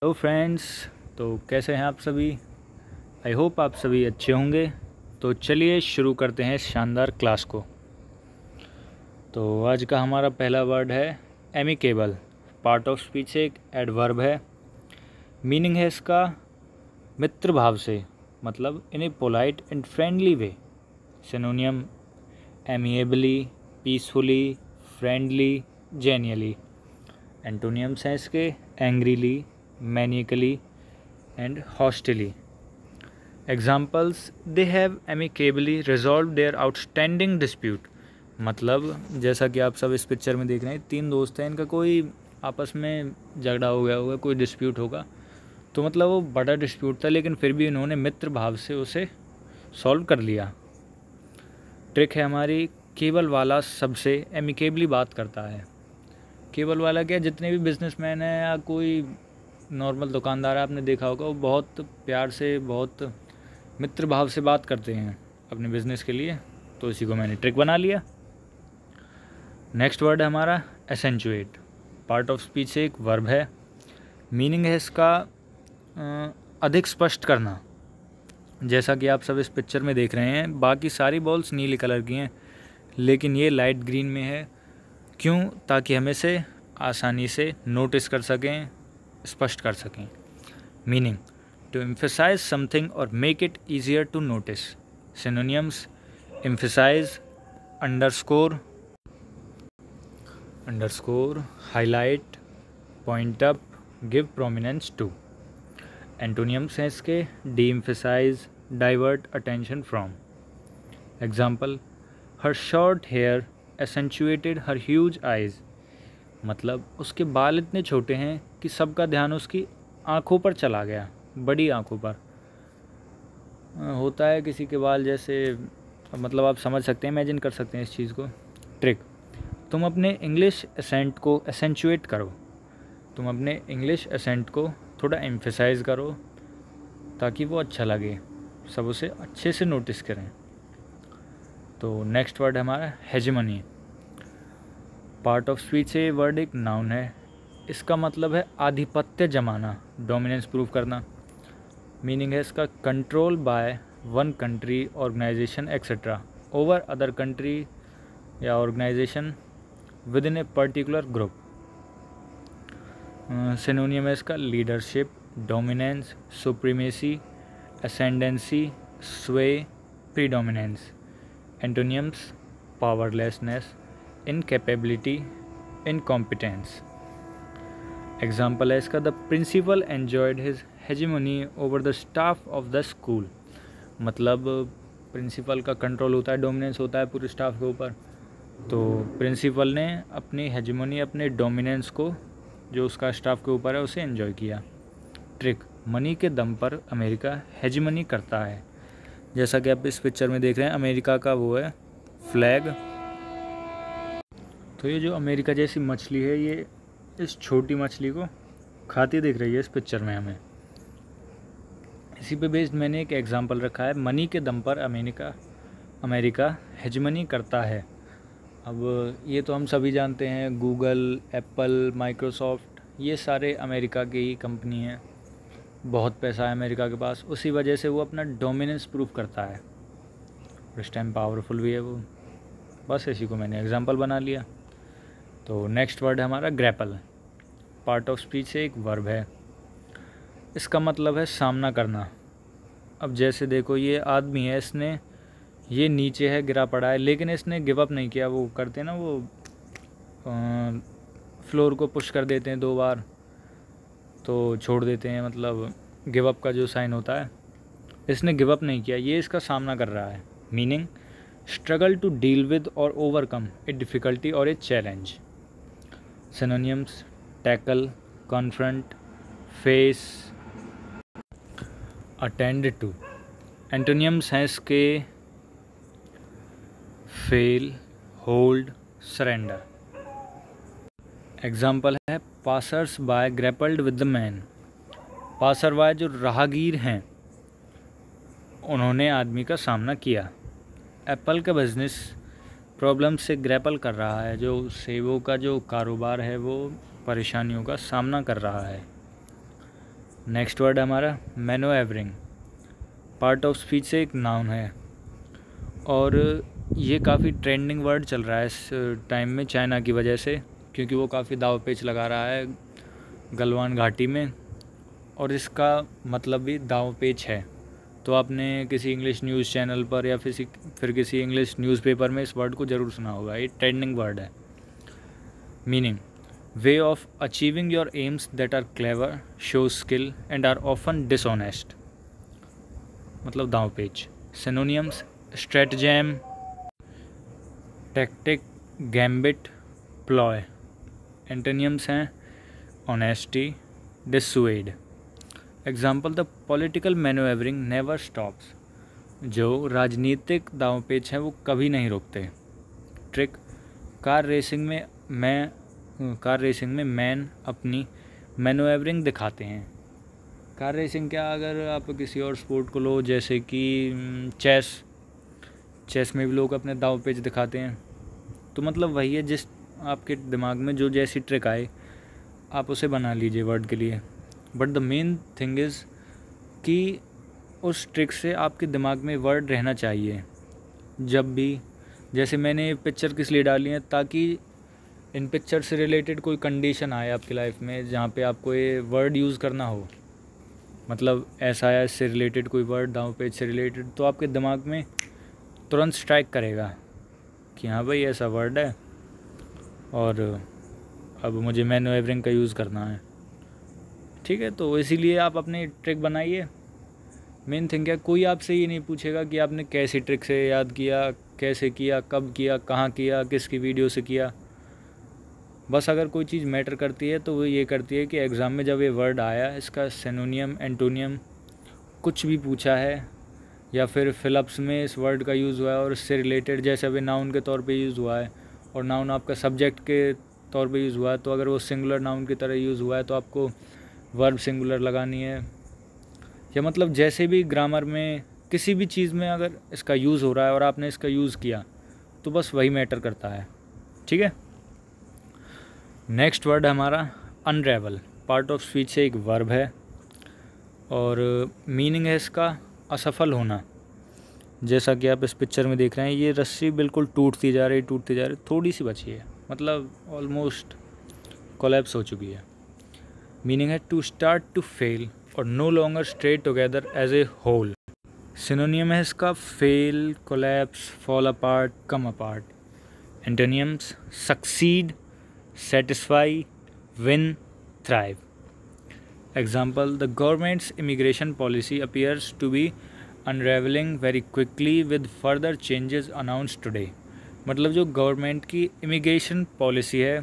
Hello friends, तो कैसे हैं आप सभी। आई होप आप सभी अच्छे होंगे। तो चलिए शुरू करते हैं इस शानदार क्लास को। तो आज का हमारा पहला वर्ड है एमिकेबल। पार्ट ऑफ स्पीच से एक एडवर्ब है। मीनिंग है इसका मित्र भाव से, मतलब in a polite and friendly way. Synonym amiably, peacefully, friendly, genuinely. Antonyms हैं इसके angrily, manically and hostilely. Examples, they have amicably resolve their outstanding dispute. मतलब जैसा कि आप सब इस पिक्चर में देख रहे हैं, तीन दोस्त हैं, इनका कोई आपस में झगड़ा हो गया होगा, कोई डिस्प्यूट होगा। तो मतलब वो बड़ा डिस्प्यूट था, लेकिन फिर भी इन्होंने मित्र भाव से उसे सॉल्व कर लिया। ट्रिक है हमारी, केबल वाला सबसे एमिकेबली बात करता है। केबल वाला क्या, जितने भी बिजनेसमैन हैं या कोई नॉर्मल दुकानदार है, आपने देखा होगा, वो बहुत प्यार से, बहुत मित्र भाव से बात करते हैं अपने बिज़नेस के लिए। तो इसी को मैंने ट्रिक बना लिया। नेक्स्ट वर्ड है हमारा एसेंचुएट। पार्ट ऑफ स्पीच से एक वर्ब है। मीनिंग है इसका अधिक स्पष्ट करना। जैसा कि आप सब इस पिक्चर में देख रहे हैं, बाकी सारी बॉल्स नीली कलर की हैं, लेकिन ये लाइट ग्रीन में है। क्यों? ताकि हम इसे आसानी से नोटिस कर सकें, स्पष्ट कर सकें। मीनिंग, टू एम्फसाइज समथिंग और make it easier to notice. Synonyms emphasise, underscore, highlight, point up, give prominence to. Antonyms हैं इसके de-emphasise, divert attention from. Example, her short hair accentuated her huge eyes. मतलब उसके बाल इतने छोटे हैं कि सबका ध्यान उसकी आँखों पर चला गया, बड़ी आँखों पर। होता है किसी के बाल जैसे, मतलब आप समझ सकते हैं, इमेजिन कर सकते हैं इस चीज़ को। ट्रिक, तुम अपने इंग्लिश एसेंट को एसेंचुएट करो। तुम अपने इंग्लिश एसेंट को थोड़ा एम्फसाइज करो ताकि वो अच्छा लगे, सब उसे अच्छे से नोटिस करें। तो नेक्स्ट वर्ड है हमारा हेजेमनी। पार्ट ऑफ स्पीच से वर्ड एक नाउन है। इसका मतलब है आधिपत्य जमाना, डोमिनेंस प्रूव करना। मीनिंग है इसका control by one country, organisation etcetera over other country या organisation within a particular group. Synonym है इसका leadership, dominance, supremacy, ascendancy, sway, predominance. Antonyms powerlessness, incapability, incompetence. Example है इसका, the principal enjoyed his hegemony over the staff of the school. मतलब principal का control होता है, dominance होता है पूरे स्टाफ के ऊपर। तो प्रिंसिपल ने अपनी हेजेमनी, अपने डोमिनेंस को जो उसका स्टाफ के ऊपर है उसे एंजॉय किया। ट्रिक, मनी के दम पर अमेरिका हेजेमनी करता है। जैसा कि आप इस पिक्चर में देख रहे हैं, अमेरिका का वो है फ्लैग। तो ये जो अमेरिका जैसी मछली है, ये इस छोटी मछली को खाती दिख रही है इस पिक्चर में हमें। इसी पे बेस्ड मैंने एक एग्जांपल रखा है, मनी के दम पर अमेरिका हेजेमनी करता है। अब ये तो हम सभी जानते हैं, गूगल, एप्पल, माइक्रोसॉफ्ट, ये सारे अमेरिका की ही कंपनी हैं। बहुत पैसा है अमेरिका के पास, उसी वजह से वो अपना डोमिनेंस प्रूव करता है। इस टाइम पावरफुल भी है वो। बस इसी को मैंने एग्जांपल बना लिया। तो नेक्स्ट वर्ड है हमारा ग्रैपल। पार्ट ऑफ स्पीच से एक वर्ब है। इसका मतलब है सामना करना। अब जैसे देखो, ये आदमी है, इसने, ये नीचे है, गिरा पड़ा है, लेकिन इसने गिव अप नहीं किया। वो करते हैं ना, वो फ्लोर को पुश कर देते हैं 2 बार तो छोड़ देते हैं, मतलब गिव अप का जो साइन होता है। इसने गिव अप नहीं किया, ये इसका सामना कर रहा है। Meaning, struggle to deal with और ओवरकम ए डिफ़िकल्टी और a challenge. Synonyms tackle, confront, face, attend to. Antonyms हैं इसके फेल, होल्ड, सरेंडर। एग्जाम्पल है, passers by grappled with the man. Passer by जो राहगीर हैं, उन्होंने आदमी का सामना किया। एप्पल का बिजनेस प्रॉब्लम से ग्रैपल कर रहा है, जो सेबों का जो कारोबार है वो परेशानियों का सामना कर रहा है। नेक्स्ट वर्ड हमारा मैनोएवरिंग, पार्ट ऑफ स्पीच से एक नाउन है और ये काफ़ी ट्रेंडिंग वर्ड चल रहा है इस टाइम में चाइना की वजह से, क्योंकि वो काफ़ी दाव पेच लगा रहा है गलवान घाटी में और इसका मतलब भी दाव पेच है। तो आपने किसी इंग्लिश न्यूज़ चैनल पर या फिर किसी इंग्लिश न्यूज़पेपर में इस वर्ड को ज़रूर सुना होगा। ये ट्रेंडिंग वर्ड है। Meaning, way of achieving your aims that are clever, show skill and are often dishonest, मतलब दाव पेच। Synonyms, stratagem, tactic, gambit, ploy. Antonyms हैं honesty, dissuade. Example, the political manoeuvring never stops, जो राजनीतिक दांवपेच हैं वो कभी नहीं रुकते। ट्रिक, कार रेसिंग में मैन अपनी मैनोएवरिंग दिखाते हैं। कार रेसिंग क्या, अगर आप किसी और स्पोर्ट को लो जैसे कि चेस में भी लोग अपने दांवपेच दिखाते हैं। तो मतलब वही है, जिस आपके दिमाग में जो जैसी ट्रिक आए आप उसे बना लीजिए वर्ड के लिए। But the main thing is कि उस ट्रिक से आपके दिमाग में वर्ड रहना चाहिए जब भी। जैसे मैंने पिक्चर किस लिए डाली है, ताकि इन पिक्चर से रिलेटेड कोई कंडीशन आए आपकी लाइफ में जहाँ पे आपको ये वर्ड यूज़ करना हो, मतलब ऐसा आया इससे रिलेटेड कोई वर्ड, दांवपेच से रिलेटेड, तो आपके दिमाग में तुरंत स्ट्राइक करेगा कि हाँ भाई ऐसा वर्ड है और अब मुझे मैनोएवरिंग का यूज़ करना है। ठीक है, तो इसीलिए आप अपनी ट्रिक बनाइए। मेन थिंग है, कोई आपसे ये नहीं पूछेगा कि आपने कैसी ट्रिक से याद किया, कैसे किया, कब किया, कहाँ किया, किसकी वीडियो से किया। बस अगर कोई चीज़ मैटर करती है तो वो ये करती है कि एग्ज़ाम में जब ये वर्ड आया, इसका सिनोनियम, एंटोनियम कुछ भी पूछा है या फिर फिलअप्स में इस वर्ड का यूज़ हुआ है और इससे रिलेटेड, जैसे अभी नाउन के तौर पे यूज़ हुआ है और नाउन आपका सब्जेक्ट के तौर पे यूज़ हुआ है, तो अगर वो सिंगुलर नाउन की तरह यूज़ हुआ है तो आपको वर्ब सिंगुलर लगानी है। या मतलब जैसे भी ग्रामर में किसी भी चीज़ में अगर इसका यूज़ हो रहा है और आपने इसका यूज़ किया तो बस वही मैटर करता है। ठीक है, नेक्स्ट वर्ड है हमारा अनरेवल, पार्ट ऑफ स्पीच से एक वर्ब है और मीनिंग है इसका असफल होना। जैसा कि आप इस पिक्चर में देख रहे हैं, ये रस्सी बिल्कुल टूटती जा रही, थोड़ी सी बची है, मतलब ऑलमोस्ट कोलैप्स हो चुकी है। मीनिंग है टू स्टार्ट टू फेल और no longer stay together as a whole. Synonym है इसका fail, collapse, fall apart, come apart. Antonyms, succeed, satisfy, win, thrive. Example, the government's immigration policy appears to be unravelling very quickly with further changes announced today. मतलब जो government की immigration policy है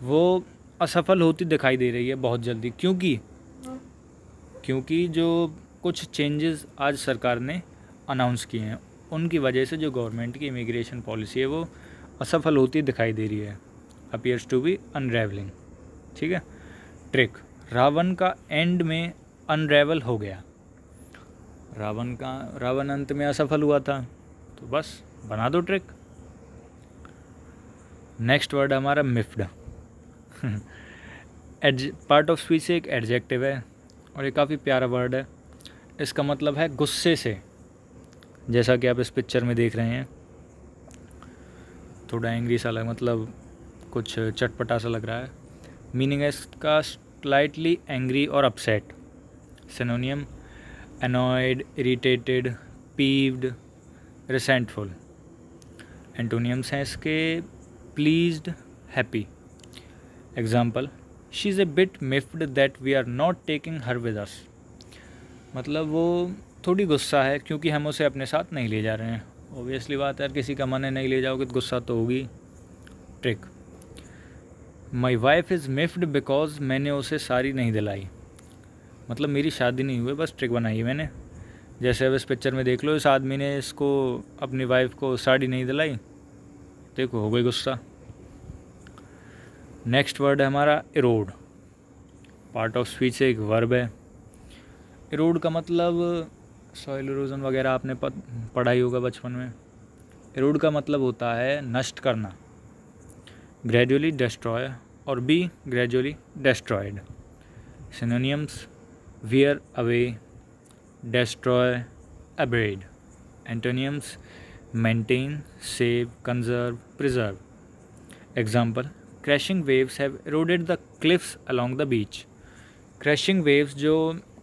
वो असफल होती दिखाई दे रही है बहुत जल्दी, क्योंकि जो कुछ चेंजेस आज सरकार ने अनाउंस किए हैं उनकी वजह से जो गवर्नमेंट की इमिग्रेशन पॉलिसी है वो असफल होती दिखाई दे रही है। Appears to be unravelling. ठीक है, ट्रिक, रावण का एंड में अनरेवल हो गया। रावण अंत में असफल हुआ था, तो बस बना दो ट्रिक। नेक्स्ट वर्ड हमारा मिफ्ड, पार्ट ऑफ स्पीच से एक एडजेक्टिव है और ये काफ़ी प्यारा वर्ड है। इसका मतलब है गुस्से से, जैसा कि आप इस पिक्चर में देख रहे हैं, थोड़ा एंग्री सा लग, मतलब कुछ चटपटा सा लग रहा है। मीनिंग है इसका स्लाइटली एंग्री और upset. सिनोनियम, annoyed, irritated, peeved, resentful। एंटोनियम्स हैं इसके pleased, happy। Example, she is a bit miffed that we are not taking her with us। मतलब वो थोड़ी गुस्सा है क्योंकि हम उसे अपने साथ नहीं ले जा रहे हैं। ऑब्वियसली बात है, किसी का मन है नहीं ले जाओगे तो गुस्सा तो होगी। Trick, my wife is miffed because मैंने उसे साड़ी नहीं दिलाई। मतलब मेरी शादी नहीं हुई, बस ट्रिक बनाई है मैंने। जैसे अब इस पिक्चर में देख लो, इस आदमी ने इसको अपनी वाइफ को साड़ी नहीं दिलाई, देखो हो गई गुस्सा। नेक्स्ट वर्ड है हमारा इरोड, पार्ट ऑफ स्पीच से एक वर्ब है। इरोड का मतलब सॉइल इरोजन वगैरह आपने पढ़ाई होगा बचपन में। इरोड का मतलब होता है नष्ट करना, ग्रेजुअली डिस्ट्रॉय और be gradually destroyed. Synonyms, wear away, destroy, abrade. Antonyms: maintain, save, conserve, preserve. Example: crashing waves have eroded the cliffs along the beach. Crashing waves जो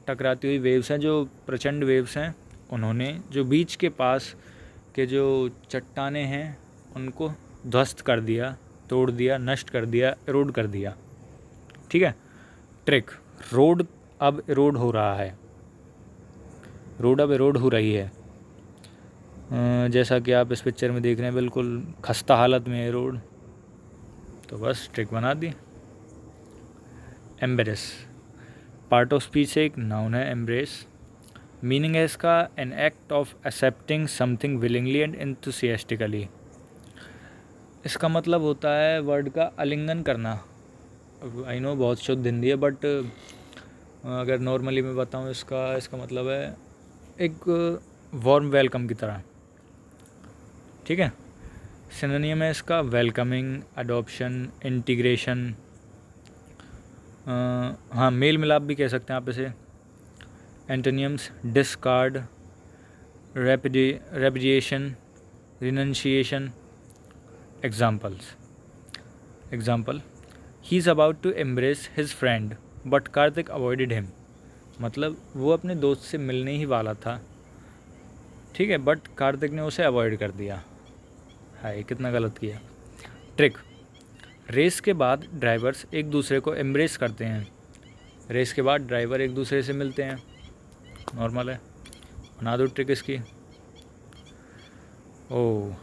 टकराती हुई वेव्स हैं, जो प्रचंड वेव्स हैं, उन्होंने जो बीच के पास के जो चट्टानें हैं उनको ध्वस्त कर दिया, तोड़ दिया, नष्ट कर दिया, एरोड कर दिया। ठीक है। ट्रिक: रोड अब एरोड हो रहा है, रोड अब एरोड हो रही है। जैसा कि आप इस पिक्चर में देख रहे हैं, बिल्कुल खस्ता हालत में है रोड। तो बस ट्रिक बना दी। एम्ब्रेस, पार्ट ऑफ स्पीच से एक नाउन है एम्ब्रेस। मीनिंग है इसका an act of accepting something willingly and enthusiastically. इसका मतलब होता है वर्ड का आलिंगन करना। आई नो बहुत शुद्ध हिंदी है, बट अगर नॉर्मली मैं बताऊँ इसका मतलब है एक वार्म वेलकम की तरह। ठीक है। सिनोनिम है इसका वेलकमिंग, अडॉप्शन, इंटीग्रेशन। हाँ, मेल मिलाप भी कह सकते हैं आप इसे। Antonyms: discard, repudiation, renunciation. Example: he is about to embrace his friend but Kartik avoided him. मतलब वो अपने दोस्त से मिलने ही वाला था, ठीक है, बट कार्तिक ने उसे अवॉइड कर दिया। हाय, कितना गलत किया। ट्रिक: रेस के बाद ड्राइवर्स एक दूसरे को एम्ब्रेस करते हैं। रेस के बाद ड्राइवर एक दूसरे से मिलते हैं, नॉर्मल है। बना दो ट्रिक इसकी।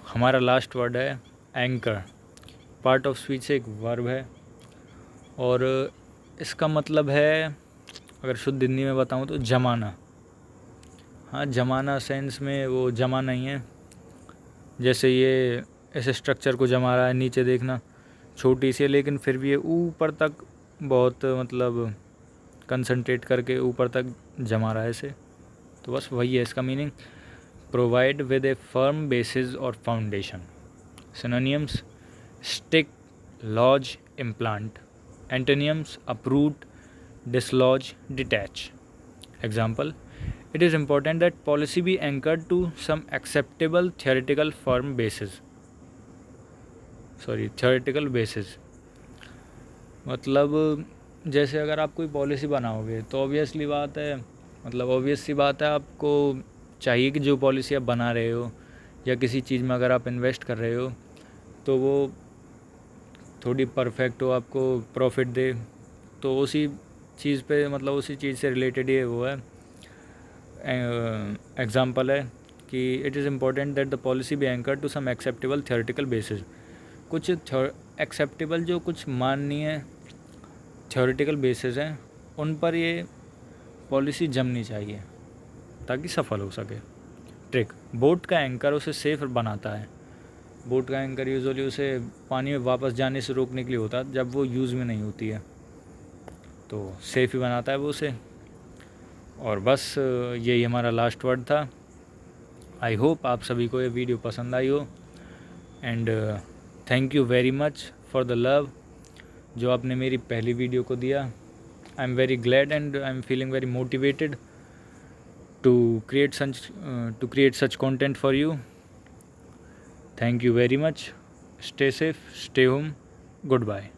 हमारा लास्ट वर्ड है एंकर। पार्ट ऑफ स्पीच से एक वर्ब है और इसका मतलब है, अगर शुद्ध हिंदी में बताऊँ तो जमाना। हाँ, जमाना सेंस में वो जमा नहीं है, जैसे ये ऐसे स्ट्रक्चर को जमा रहा है। नीचे देखना, छोटी सी है लेकिन फिर भी ये ऊपर तक बहुत मतलब कंसंट्रेट करके ऊपर तक जमा रहा है इसे। तो बस वही है इसका meaning. Provide with a firm basis और foundation. Synonyms: stick, lodge, implant. Antonyms: uproot, dislodge, detach. Example: it is important that policy be anchored to some acceptable theoretical firm basis. Theoretical basis मतलब जैसे अगर आप कोई policy बनाओगे तो obvious सी बात है, आपको चाहिए कि जो पॉलिसी आप बना रहे हो या किसी चीज़ में अगर आप इन्वेस्ट कर रहे हो तो वो थोड़ी परफेक्ट हो, आपको प्रॉफिट दे। तो उसी चीज़ पे मतलब उसी चीज़ से रिलेटेड ये वो है, एग्जाम्पल है कि it is important that the policy be anchored to some acceptable theoretical basis. कुछ एक्सेप्टेबल जो कुछ माननीय थियोरेटिकल बेसिस हैं उन पर ये पॉलिसी जमनी चाहिए ताकि सफल हो सके। ट्रिक: बोट का एंकर उसे सेफ बनाता है। बोट का एंकर यूजुअली उसे पानी में वापस जाने से रोकने के लिए होता है जब वो यूज़ में नहीं होती है, तो सेफ ही बनाता है वो उसे। और बस यही हमारा लास्ट वर्ड था। आई होप आप सभी को ये वीडियो पसंद आई हो and thank you very much for the love जो आपने मेरी पहली वीडियो को दिया। I am very glad and I am feeling very motivated to create such content for you. Thank you very much. Stay safe, stay home, good bye.